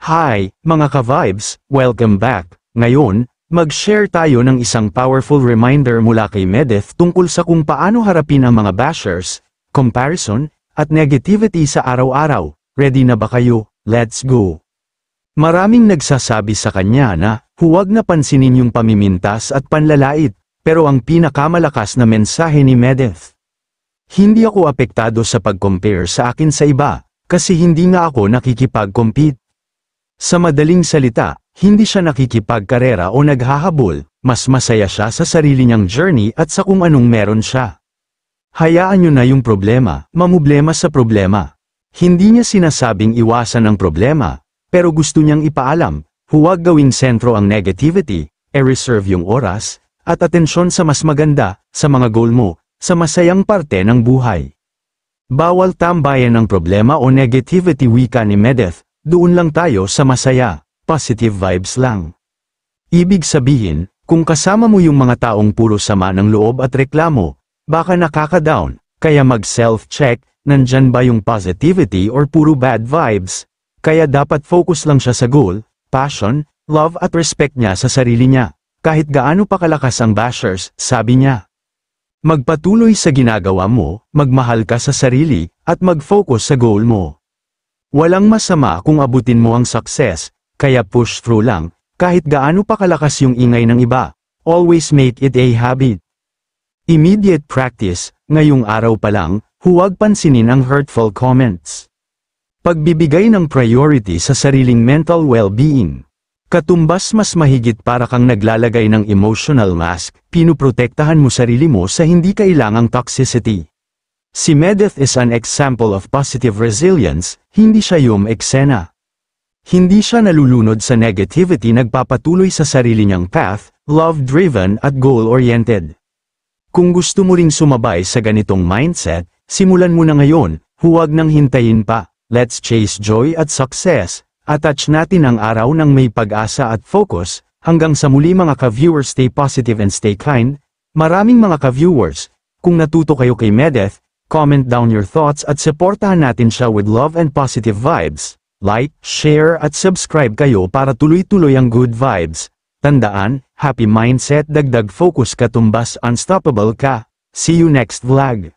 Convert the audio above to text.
Hi, mga ka-vibes, welcome back. Ngayon, mag-share tayo ng isang powerful reminder mula kay Medeth tungkol sa kung paano harapin ang mga bashers, comparison, at negativity sa araw-araw. Ready na ba kayo? Let's go! Maraming nagsasabi sa kanya na, huwag na pansinin yung pamimintas at panlalait, pero ang pinakamalakas na mensahe ni Medeth. Hindi ako apektado sa pag-compare sa akin sa iba, kasi hindi nga ako nakikipag-compete. Sa madaling salita, hindi siya nakikipagkarera o naghahabol, mas masaya siya sa sarili niyang journey at sa kung anong meron siya. Hayaan niyo na yung problema, mamублema sa problema. Hindi niya sinasabing iwasan ang problema, pero gusto niyang ipaalam, huwag gawing sentro ang negativity, reserve yung oras, at atensyon sa mas maganda, sa mga goal mo, sa masayang parte ng buhay. Bawal tambayan ang problema o negativity, wika ni Medeth. Doon lang tayo sa masaya, positive vibes lang. Ibig sabihin, kung kasama mo yung mga taong puro sama ng loob at reklamo, baka nakaka-down, kaya mag-self-check, nandyan ba yung positivity or puro bad vibes? Kaya dapat focus lang siya sa goal, passion, love at respect niya sa sarili niya. Kahit gaano pa kalakas ang bashers, sabi niya. Magpatuloy sa ginagawa mo, magmahal ka sa sarili, at mag-focus sa goal mo. Walang masama kung abutin mo ang success, kaya push through lang, kahit gaano pa kalakas yung ingay ng iba. Always make it a habit. Immediate practice, ngayong araw pa lang, huwag pansinin ang hurtful comments. Pagbibigay ng priority sa sariling mental well-being. Katumbas mas mahigit para kang naglalagay ng emotional mask, pinuprotektahan mo sarili mo sa hindi kailangang toxicity. Si Medeth is an example of positive resilience, hindi siya yung eksena. Hindi siya nalulunod sa negativity, nagpapatuloy sa sarili niyang path, love-driven at goal-oriented. Kung gusto mo ring sumabay sa ganitong mindset, simulan mo na ngayon, huwag nang hintayin pa. Let's chase joy at success. Attach natin ang araw ng may pag-asa at focus. Hanggang sa muli mga ka-viewers, stay positive and stay kind. Maraming mga ka-viewers, kung natuto kayo kay Medeth, comment down your thoughts at supportahan natin siya with love and positive vibes. Like, share at subscribe kayo para tuloy-tuloy ang good vibes. Tandaan, happy mindset, dagdag focus, katumbas unstoppable ka. See you next vlog.